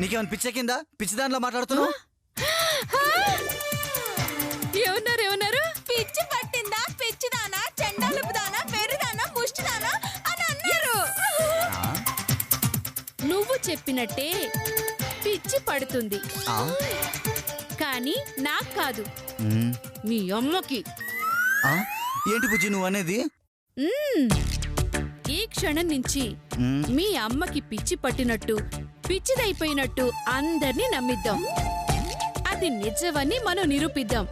నీకేమైనా పిచ్చ కింద పిచ్చి దానిలో మాట్లాడుతున్నావు? ఏమన్నారు? పిచ్చి పట్టిందా, పిచ్చిదానా, చెండాలుపుదానా, పెరుదానా, ముష్టిదానా అని అన్నారు. నువ్వు చెప్పినట్టే పిచ్చి పడుతుంది, కానీ నాకు కాదు, మీ అమ్మకి. ఏంటి బుజ్జి నువ్వు అనేది? ఈ క్షణం నుంచి మీ అమ్మకి పిచ్చి పట్టినట్టు, పిచ్చిదైపోయినట్టు అందర్నీ నమ్మిద్దాం. అది నిజమని మనం నిరూపిద్దాం.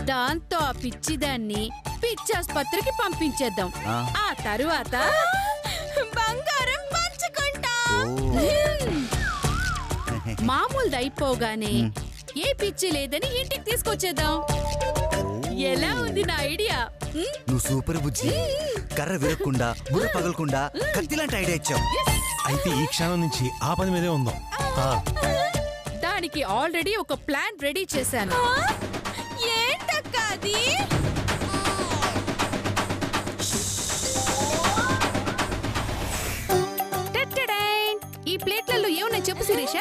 దాంతో ఆ పిచ్చిదాన్ని పిచ్చాస్పత్రికి పంపించేద్దాం. ఆ తరువాత బంగారం పంచుకుంటాం. మామూలుదైపోగానే ఏ పిచ్చి లేదని ఇంటికి తీసుకొచ్చేద్దాం. ఎలా ఉంది నా ఐడియా? నువ్వు సూపర్ బుజ్జి. కర్ర విరక్కుండా, బుర్ర పగలకుండా కత్తిలాంటి ఐడియా ఇచ్చావు. అయితే ఈ క్షణం నుంచి ఆ పని మీదే ఉందాం. దానికి ఆల్రెడీ ఒక ప్లాన్ రెడీ చేశాను. ఏంటక్కాది? ఈ ప్లేట్లలో ఏమున్నాయి చెప్పు శిరీష.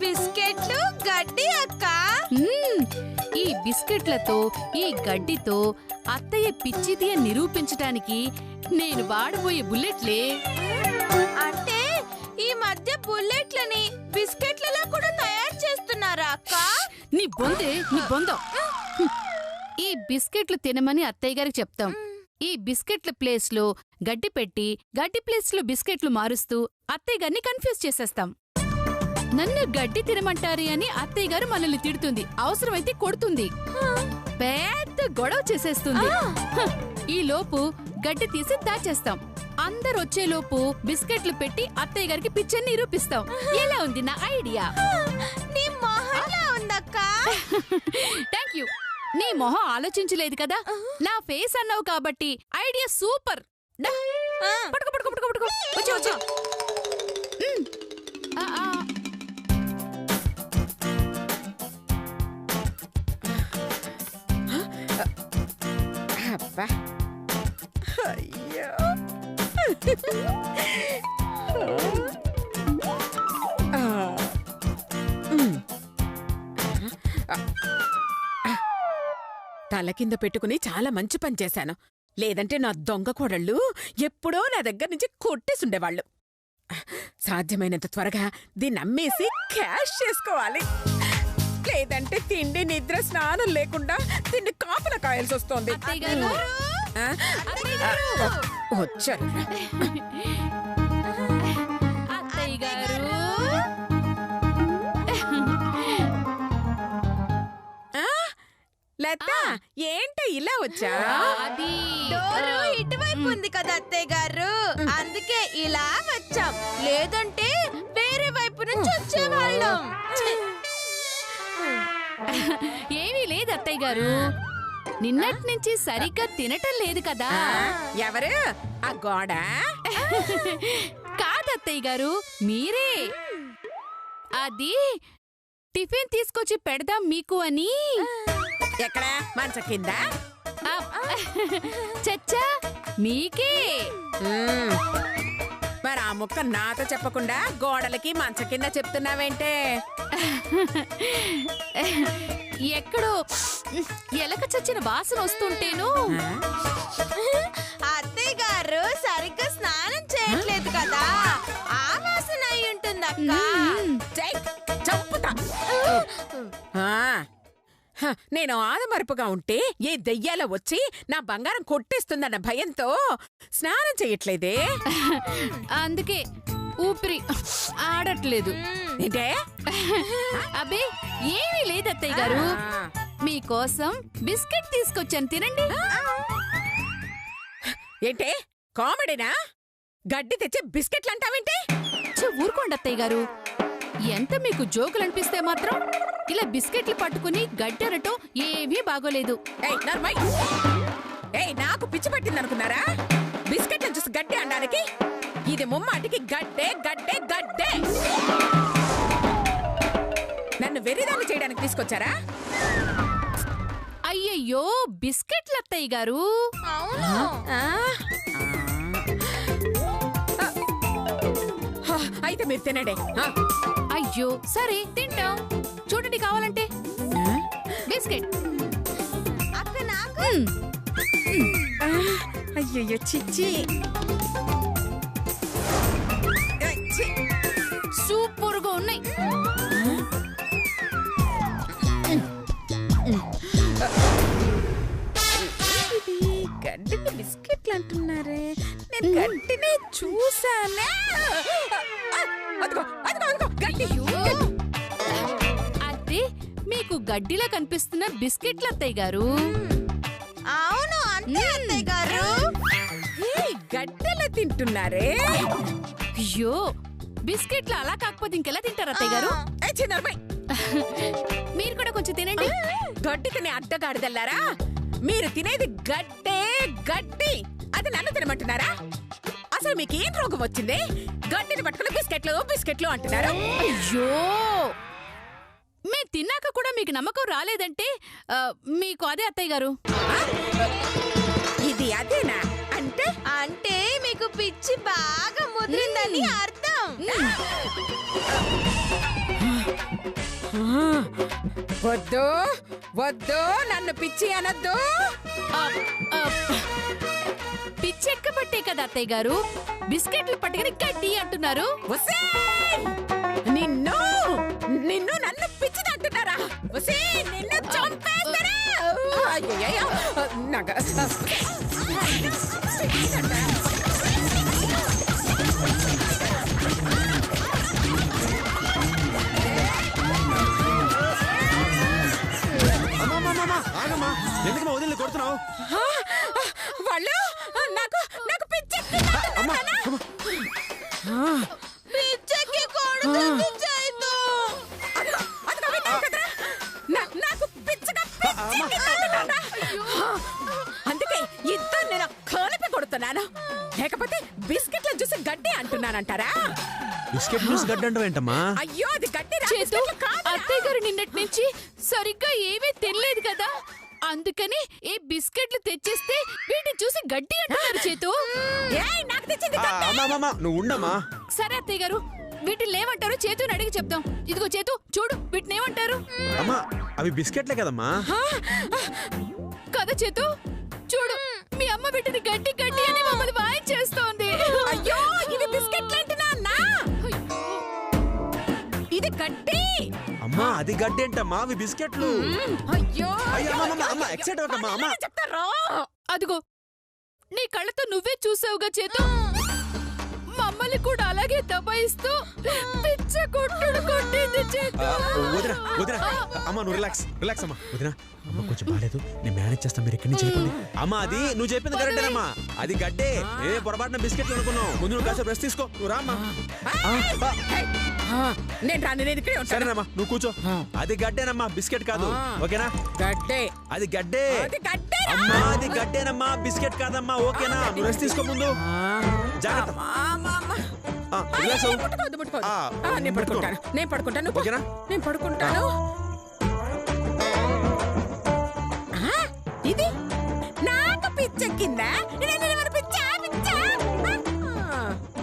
బిస్కెట్లు, గడ్డి అక్క. ఈ బిస్కెట్లతో, ఈ గడ్డితో అత్తయ్య పిచ్చిది అని నిరూపించడానికి నేను వాడబోయే బుల్లెట్లే. అంటే ఈ మధ్య బుల్లెట్లని బిస్కెట్లలో కూడా తయారు చేస్తున్నారా అక్క? నీ బొందం. ఈ బిస్కెట్లు తినమని అత్తయ్య గారికి చెప్తాం. ఈ బిస్కెట్ల ప్లేస్ లో గడ్డి పెట్టి, గడ్డి ప్లేస్ లో బిస్కెట్లు మారుస్తూ అత్తయ్య గారిని కన్ఫ్యూజ్ చేసేస్తాం. నన్ను గడ్డి తినమంటారు అని అత్తయ్య గారు మనల్ని తిడుతుంది, అవసరమైతే కొడుతుంది, పెద్ద గొడవ చేసేస్తుంది. ఈ లోపు గడ్డి తీసి దాచేస్తాం. అందరు వచ్చేలోపు బిస్కెట్లు పెట్టి అత్తయ్య గారికి పిచ్చని నిరూపిస్తాం. ఎలా ఉంది నా ఐడియా? Thank you. నీ మొహం ఆలోచించలేదు కదా, నా ఫేస్ అన్నావు కాబట్టి ఐడియా సూపర్. వచ్చా అయ్యో తల కింద పెట్టుకుని చాలా మంచి పని చేశాను. లేదంటే నా దొంగ కోడళ్ళు ఎప్పుడో నా దగ్గర నుంచి కొట్టేసుండేవాళ్ళు. సాధ్యమైనంత త్వరగా దీన్ని అమ్మేసి క్యాష్ చేసుకోవాలి. లేదంటే తిండి, నిద్ర, స్నానం లేకుండా తిండి కాపలా కాయాల్సి వస్తోంది. వచ్చారు అత్తయ్య గారు. లత, ఏంటో ఇలా వచ్చా? అది డోరు ఇటువైపు ఉంది కదా అత్తయ్య గారు, అందుకే ఇలా వచ్చాం. లేదంటే వేరే వైపు నుంచి వచ్చేవాళ్ళం. ఏమీ లేదు అత్తయ్య గారు, నిన్నటి నుంచి సరిగ్గా తినటం లేదు కదా. ఎవరు ఆ గోడ? కాదత్తయ్య గారు, మీరే. అది టిఫిన్ తీసుకొచ్చి పెడదాం మీకు అని. ఎక్కడ? మంచం కింద? చచ్చా, మీకే. మరి ఆ ముక్క నాతో చెప్పకుండా గోడలకి మంచం కింద చెప్తున్నావేంటే? ఎక్కడో ఎలక చచ్చిన వాసన వస్తుంటేను. అత్తయ్య గారు సరిగ్గా స్నానం చేయట్లేదు కదా, ఆ వాసన అయి ఉంటుంది అక్క. చంపుతా. నేను ఆదమరుపుగా ఉంటే ఏ దెయ్యాల వచ్చి నా బంగారం కొట్టేస్తుందన్న భయంతో స్నానం చెయ్యట్లేదే. అందుకే ఊపిరి ఆడట్లేదు. ఏంటే? అబ్బే ఏమీ లేదు అత్తయ్య గారు, మీకోసం బిస్కెట్ తీసుకొచ్చాను, తినండి. ఏంటే కామెడీనా? గడ్డి తెచ్చి బిస్కెట్లు అంటావేంటి? ఊరుకోండి అత్తయ్య గారు, ఎంత మీకు జోకులు అనిపిస్తే మాత్రం ఇలా బిస్కెట్లు పట్టుకుని గడ్డి అనటం ఏమీ బాగోలేదు. నాకు పిచ్చి పట్టిందనుకున్నారా? బిస్కెట్లను చూసి గడ్డి అనడానికి? ఇది ముమ్మాటికి గడ్డే గడ్డే గడ్డే. నన్ను వెర్రిదాన్ని చేయడానికి తీసుకొచ్చారా? అయ్యయ్యో, బిస్కెట్లు అత్తయ్య గారు. అయితే మీరు తినండి. అయ్యో సరే తింటాం. చూడండి కావాలంటే బిస్కెట్. అక్క నాకు అయ్యయ్యో చిచ్చి. సూపర్ గా ఉన్నాయి. ఇది గడ్డిని బిస్కెట్లు అంటున్నారే, నేను గడ్డిని చూసానే. అదిగో అదిగో అదిగో గడ్డి. అదే మీకు గడ్డిలా కనిపిస్తున్న బిస్కెట్లు అత్తయ్య గారు. అవును అంతే అత్తయ్య గారు. గడ్డెలా తింటున్నారే. అయ్యో బిస్కెట్లు అలా కాకపోతే ఇంకెలా తింటారు అత్తయ్య గారు? మీరు కూడా కొంచెం తినండి. గడ్డి తినే అడ్డగాడిదల్లారా, మీరు తినేది గడ్డే గడ్డి. అది నన్ను తినమంటున్నారా? అసలు మీకు ఏం రోగం వచ్చింది? గడ్డిని పట్టుకుని బిస్కెట్లు బిస్కెట్లు అంటున్నారు. అయ్యో మేము తిన్నాక కూడా మీకు నమ్మకం రాలేదంటే మీకు అదే అత్తయ్య గారు. ఇది అదేనా? అంటే అంటే మీకు పిచ్చి బాగా ముదిరిందని అర్థం. వద్దు వద్దు, నన్ను పిచ్చి అనొద్దు. పిచ్చెక్కబట్టే కదా అత్తయ్య గారు బిస్కెట్లు పట్టుకుని గడ్డి అంటున్నారు. నిన్ను నిన్ను నన్ను పిచ్చిది అంటున్నారా? నిన్ను చంపేస్తారా? అయ్యయ్యో, నాకు ఆగమ్మా, ఎందుకమ్మా వదిలి కొడుతున్నావు? వాళ్ళు నాకు నాకు పిచ్చెక్కి పిచ్చెక్కి కొడుతుంది చైతు. నాకు పిచ్చిగా అందుకే ఇద్దరు నేను కలిపి కొడుతున్నాను. లేకపోతే బిస్కెట్ల చూసి గడ్డి అంటున్నానంటారా? బిస్కెట్ జ్యూస్ గడ్డ అంటే ఏంటమ్మా? అయ్యో అది గడ్డి చేతు అత్తయ్య గారు నిన్నటి నుంచి సరిగ్గా ఏమీ తినలేదు కదా, అందుకని ఈ బిస్కెట్లు తెచ్చిస్తే వీటిని చూసి గడ్డి అంటున్నారు చేతు. నాకు తెచ్చింది నువ్వు ఉండమ్మా. సరే అత్తయ్య గారు వీటిని ఏమంటారు చేతుని అడిగి చెప్తాం. ఇదిగో చేతు చూడు వీటిని ఏమంటారు? అమ్మా అవి బిస్కెట్లే కదమ్మా. కదా చేతు చూడు మీ అమ్మ వీటిని గడ్డి గడ్డి అని మమ్మల్ని వాయించేస్తోంది. అయ్యో ఇది బిస్కెట్లు అంటున్నా, ఇది గడ్డి. అమ్మా అది గడ్డి ఏంటమ్మా, అవి బిస్కెట్లు. అయ్యో అమ్మా ఎక్సైట్ అవ్వకమ్మా. అమ్మా చెప్తారా? అదిగో నీ కళ్ళతో నువ్వే చూసావుగా చేతు, మమ్మల్ని కూడా అలాగే దబాయిస్తూ పిచ్చ కొట్టుడు కొట్టింది చేతు. వదినా వదినా అమ్మా నువ్వు రిలాక్స్ రిలాక్స్ అమ్మా. వదినా అమ్మ కొంచెం బాలేదు, నేను మేనేజ్ చేస్తాను, మీరు ఇక్కడి నుంచి వెళ్ళిపోండి. అమ్మా అది నువ్వు చెప్పింది కరెక్టేనమ్మా, అది గడ్డే. ఏ పొరపాటున బిస్కెట్లు అనుకున్నావు. ముందు నువ్వు కాసేపు రెస్ట్ తీసుకో, నువ్వు రామ్మా. నేను రాను, నేను ఇక్కడే ఉంటాను. సరేనమ్మా నువ్వు కూర్చో. అది గడ్డేనమ్మా, బిస్కెట్ కాదు, ఓకేనా? గడ్డే అది గడ్డే గడ్డే అమ్మా, అది గడ్డేనమ్మా, బిస్కెట్ కాదమ్మా, ఓకేనా? నువ్వు రెస్ట్ తీసుకో ముందు, జాగ్రత్త. రిలాక్స్ అవ్వు. నేను పడుకుంటాను, నేను పడుకుంటాను, ఓకేనా? నేను పడుకుంటాను. ఇది నాకు పిచ్చెక్కిందా? పిచ్చా పిచ్చా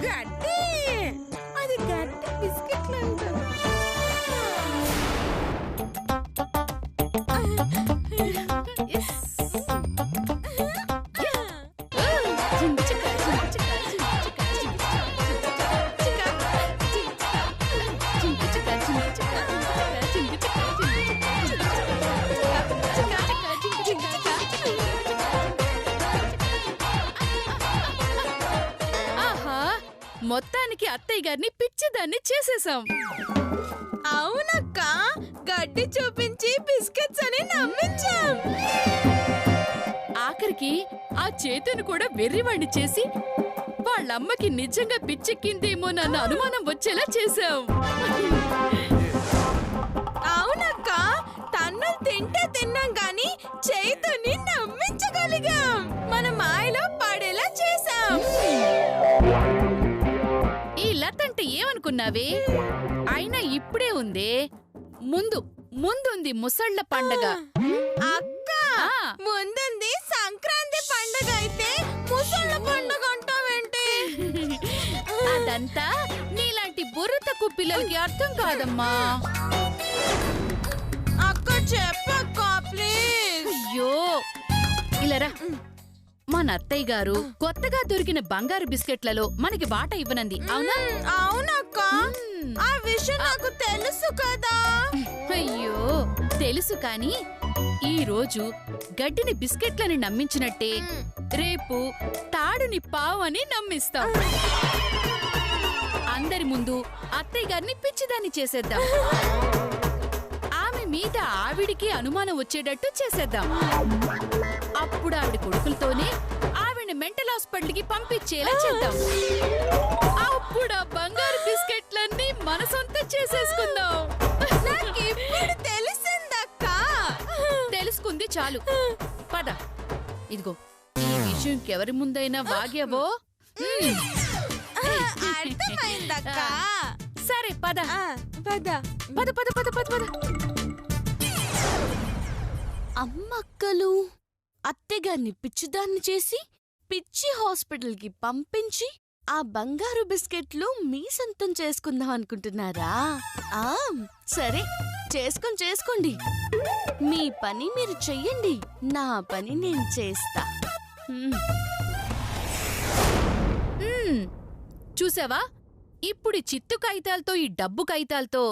గడ్డి, అది గడ్డి బిస్కెట్లు అంటారు. మొత్తానికి అత్తయ్య గారిని పిచ్చిదాన్ని చేసేసాం. అవునక్క, గడ్డి చూపించి బిస్కెట్స్ అని నమ్మించాం. ఆఖరికి ఆ చేతును కూడా వెర్రివాణ్ణి చేసి వాళ్ళమ్మకి నిజంగా పిచ్చెక్కిందేమో నన్ను అనుమానం వచ్చేలా చేశాం. అవునక్క, తన్ను తింటే తిన్నాం గాని చైతుని నమ్మించగలిగాం. మన మాయలో పడేలా చేశాం. ఈ లత అంటే ఏమనుకున్నావే? అయినా ఇప్పుడే ఉందే, ముందుంది ముసళ్ళ పండగ. అక్క ముందుంది సంక్రాంతి పండగ, అయితే ముసళ్ళ పండగ అంటావేంటి? అదంతా నీలాంటి బుర్ర తక్కువ పిల్లలకి అర్థం కాదమ్మా. అక్క చెప్పక్క ప్లీజ్. అయ్యో ఇలారా, మన అత్తయ్య గారు కొత్తగా దొరికిన బంగారు బిస్కెట్లలో మనకి వాటా ఇవ్వనంది, అవునా? అవునక్క, ఆ విషయం నాకు తెలుసు కదా. అయ్యో తెలుసు కాని ఈ రోజు గడ్డిని బిస్కెట్లని నమ్మించినట్టే రేపు తాడుని పావు అని నమ్మిస్తాం. అందరి ముందు అత్తయ్య గారిని పిచ్చిదాన్ని చేసేద్దాం. ఆమె మీద ఆవిడికి అనుమానం వచ్చేటట్టు చేసేద్దాం. అప్పుడు ఆవిడ కొడుకులతోనే ఆవిడ మెంటల్ హాస్పిటల్కి పంపించేలా చేద్దాం. అప్పుడు ఆ బంగారు బిస్కెట్లన్నీ మన సొంతం చేసేసుకుందాం. ఇప్పుడు తెలిసిందక్క. తెలుసుకుంది చాలు, పద. ఇదిగో ఈ విషయం ఇంకెవరి ముందైనా వాగావో. అర్థమైందక్క. సరే పద పద పద పద పద పద పద. అమ్మక్కలు అత్తగారిని పిచ్చిదాన్ని చేసి పిచ్చి హాస్పిటల్కి పంపించి ఆ బంగారు బిస్కెట్లు మీ సొంతం చేసుకుందాం అనుకుంటున్నారా? సరే చేసుకోండి. మీ పని మీరు చెయ్యండి, నా పని నేను చేస్తా. చూసావా, ఇప్పుడు చిత్తు కాగితాలతో ఈ డబ్బు కాగితాలతో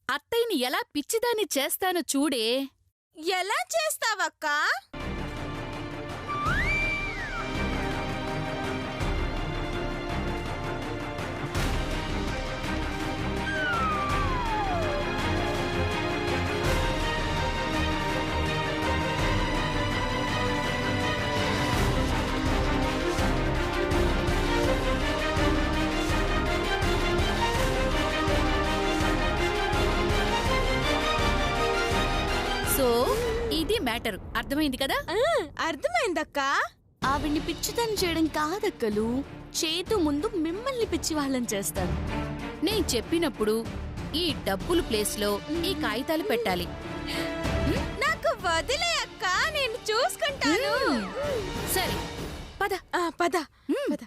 అత్తయ్యని ఎలా పిచ్చిదాన్ని చేస్తానో చూడే. ఎలా చేస్తావక్కా? సో ఇది మ్యాటర్, అర్థమైంది కదా? అర్థమైందక్కా. ఆవిడ్ని పిచ్చిదాన్ని చేయడం కాదక్కలు, చేతు ముందు మిమ్మల్ని పిచ్చి వాళ్ళని చేస్తాను. నేను చెప్పినప్పుడు ఈ డబ్బులు ప్లేస్లో ఈ కాగితాలు పెట్టాలి. నాకు వదిలే అక్క, నేను చూసుకుంటాను. సరే పద పద పద.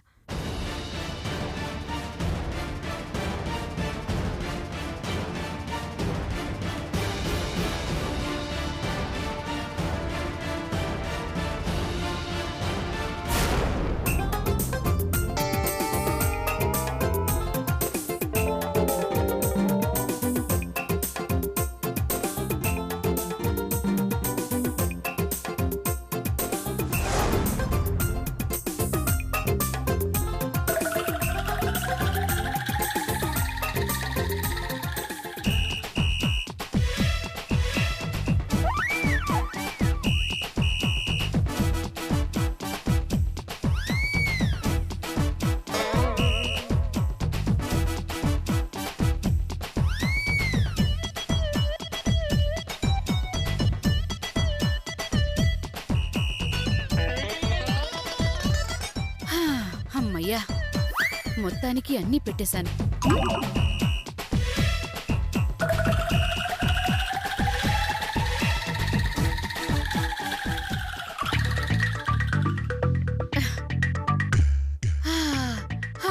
అమ్మయ్యా, మొత్తానికి అన్నీ పెట్టేశాను.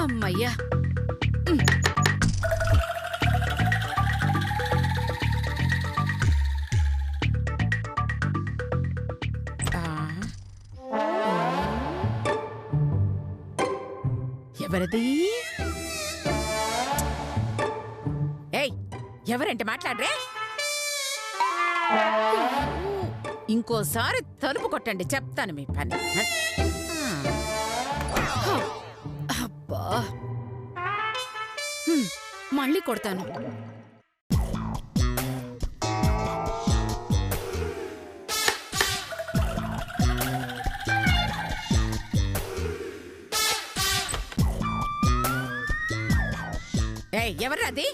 అమ్మయ్యా. ఎవరిది? ఏయ్, ఎవరంటే మాట్లాడరే? ఇంకోసారి తలుపు కొట్టండి, చెప్తాను మీ పని. అబ్బా, మళ్ళీ కొడతాను. ఏయ్, ఎవరది?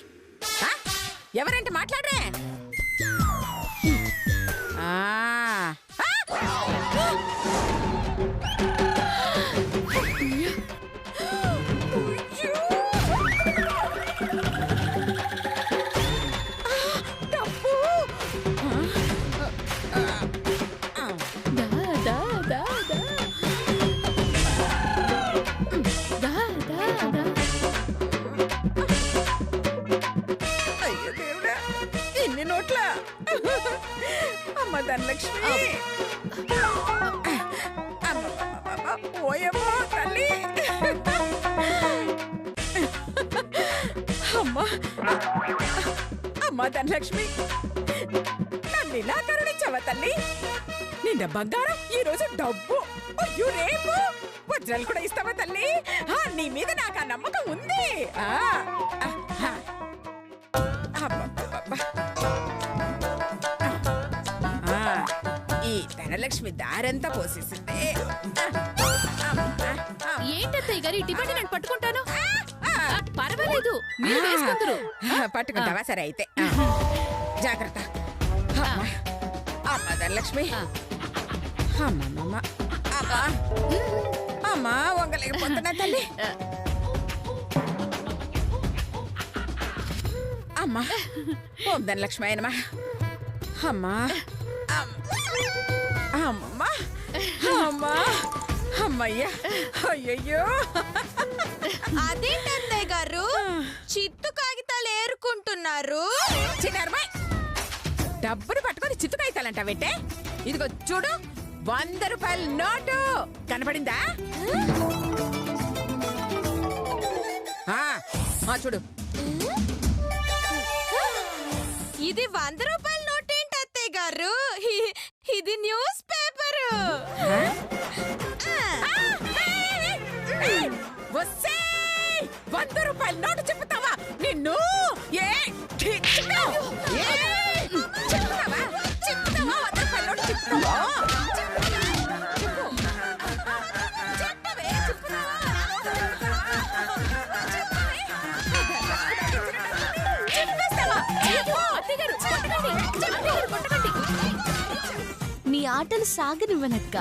ఎవరంటే మాట్లాడరే? అమ్మా ధనలక్ష్మి, నన్ను ఇలా కరుణించావా తల్లి? నిన్న బంగారం, ఈ రోజు డబ్బు, అయ్యో రేపు వజ్రాలు కూడా ఇస్తావా తల్లి? నీ మీద నాకు ఆ నమ్మకం ఉంది. అబ్బబ్బబ్బబ్బా. ఈ ధనలక్ష్మి దారంతా పోసేసింది. ఏంటత్తయ్య గారు ఇటువంటి నేను పట్టుకుంటాను. పర్వాలేదు, మీరు వేసుకుందరు. పట్టుకుంటావా? సరే అయితే జాగ్రత్త. అమ్మ ధనలక్ష్మి, అమ్మమ్మ, అమ్మా అమ్మా వంగలేకపోతున్నా తల్లి. అమ్మా ఓం ధనలక్ష్మి అయినమా. అమ్మా అమ్మా అమ్మా అమ్మయ్యా, అయ్యయ్యో. అదేంటత్తయ్య గారు చిత్తు కాగితాలు ఏరుకుంటున్నారు? చిన్నారమ్మాయి, డబ్బులు పట్టుకొని చిత్తు కాగితాలంటావేంటే? ఇదిగో చూడు, 100 రూపాయల నోటు కనపడిందా? చూడు, ఇది 100 రూపాయల నోట్ ఏంటి అత్తయ్య గారు? ఇది న్యూస్ పేపరు. వస్తే 100 రూపాయల నోటు చెప్తావా నిన్ను? మీ ఆటలు సాగనివ్వనక్క.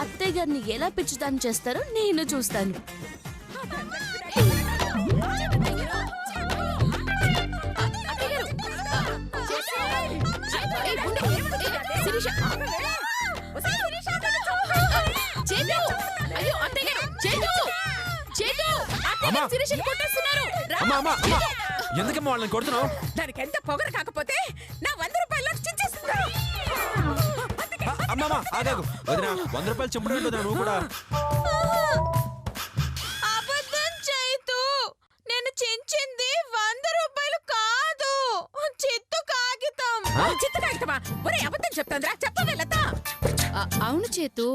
అత్తయ్య గారిని ఎలా పిచ్చిదాన్ని చేస్తారో నేను చూస్తాను. ఎందుకమ్మా వాళ్ళని కొడుతున్నావు? దానికి ఎంత పొగరు కాకపోతే నా 100 రూపాయలు చించేస్తుందా? అమ్మమ్మ ఆగాగు వదినా, 100 రూపాయలు చెంపడం వదినా నువ్వు కూడా. అబద్ధం చైతు, నేను చించింది 100 రూపాయలు కాదు, చిత్తు కాగితం. చిత్తు కాగితమా? ఒరే అబద్ధం చెప్తాంద్రా, చెప్పవే లత. అవును చేతు,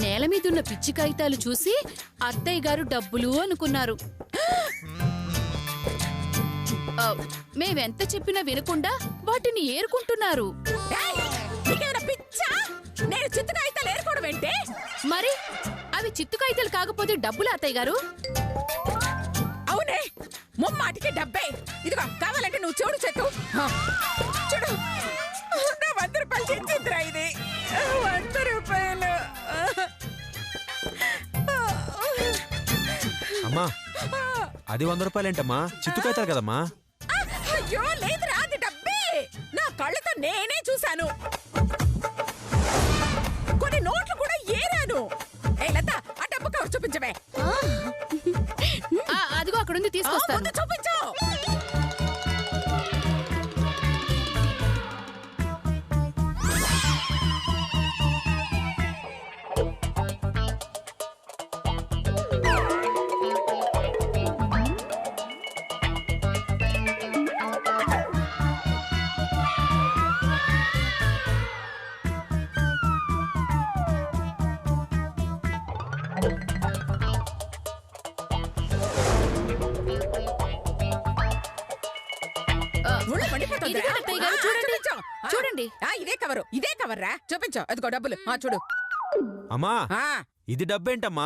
నేల మీదున్న పిచ్చి కాగితాలు చూసి అత్తయ్య గారు డబ్బులు అనుకున్నారు. మేవెంత చెప్పినా వినకుండా వాటిని ఏరుకుంటున్నారు. పిచ్చా? నేను చిత్తు కాగితాలు ఏరుకోవడం ఏంటి? మరి అవి చిత్తు కాగితాలు కాకపోతే డబ్బులు అత్తయ్య గారు? అవునే, ముమ్మాటికి డబ్బే. ఇదిగో కావాలంటే నువ్వు చూడు చెట్టు, చూడు, నా 100 రూపాయలు చించిద్రా. ఇది 100 రూపాయలు. అమ్మా అది 100 రూపాయలు ఏంటమ్మా? చిత్తు కాగితాలు కదమ్మా. అయ్యో లేదురా, అది డబ్బే. నా కళ్ళతో నేనే చూశాను. కొన్ని నోట్లు కూడా ఏరాను. ఏ లత, ఆ డబ్బు కవర్ చూపించవే. అదిగో అక్కడుంది, తీసుకొస్తాను. చూపించు. చూడండి, ఇదే కవరు, ఇదే కవర్ రా. చూపించు, అదిగో డబ్బులు. చూడు. అమ్మా ఇది డబ్బేంటమ్మా?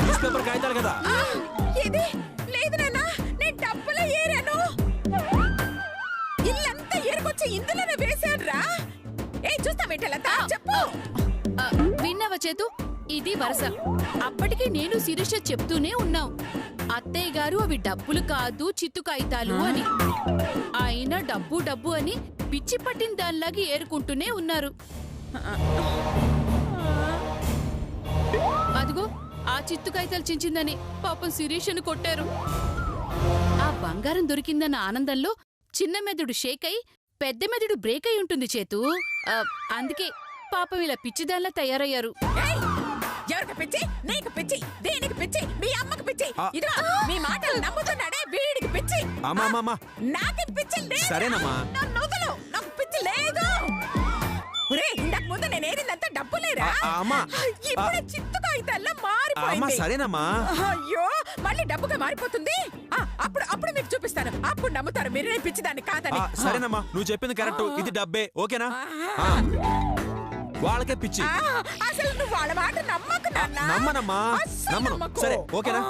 న్యూస్ పేపర్ కాగితాలు కదా. ఇది లేదు నాన్న, నేను డబ్బులు ఏరాను. ఇల్లంతా ఏరుకొచ్చి ఇందులోనే వేశాను రా. ఏ చూస్తావేంటలంతా? చెప్పు. విన్నావా చేతు, ఇది వరస. అప్పటికే నేను శిరీష చెప్తూనే ఉన్నాం, అత్తయ్య గారు అవి డబ్బులు కాదు చిత్తు కాగితాలు అని. అయినా డబ్బు డబ్బు అని పిచ్చి పట్టిన దానిలాగా ఏరుకుంటూనే ఉన్నారు. అదిగో ఆ చిత్తు కాగితాలు చించిందని పాపం శిరీషను కొట్టారు. ఆ బంగారం దొరికిందన్న ఆనందంలో చిన్న మెదడు షేక్ అయి పెద్ద మెదడు బ్రేక్ అయి ఉంటుంది చేతు. అందుకే పాపం ఇలా పిచ్చిదానిలా తయారయ్యారు. ఎవరికి పిచ్చి? నీకు పిచ్చి, దేనికి పిచ్చి? మీ అమ్మకి పిచ్చి. ఇదిగో మీ మాటలు నమ్ముతున్నాడే వీడికి పిచ్చి. అమ్మా అమ్మా అమ్మా నాకు పిచ్చి లేదు. సరేనమ్మా. నన్ను వదలు, నాకు పిచ్చి లేదు. ఒరేయ్, ఇంతకు ముందు నేను ఏదిందంతా డబ్బు లేరా? అమ్మా ఇప్పుడు చిత్తుగా అయితే అమ్మా మారిపోయింది. సరేనమ్మా. అయ్యో, మళ్ళీ డబ్బుగా మారిపోతుంది. అప్పుడు మీకు చూపిస్తాను, అప్పుడు నమ్ముతారు మీరు నేను పిచ్చిదాన్ని కాదని. సరేనమ్మా, నువ్వు చెప్పింది కరెక్ట్. ఇది డబ్బే, ఓకేనా? వాళ్ళకే పిచ్చి. అసలు నువ్వు వాళ్ళ మాట నమ్మకు నాన్న. నమ్మనమ్మా, అస్సలు నమ్మను. నమ్మకు. సరే ఓకేనా?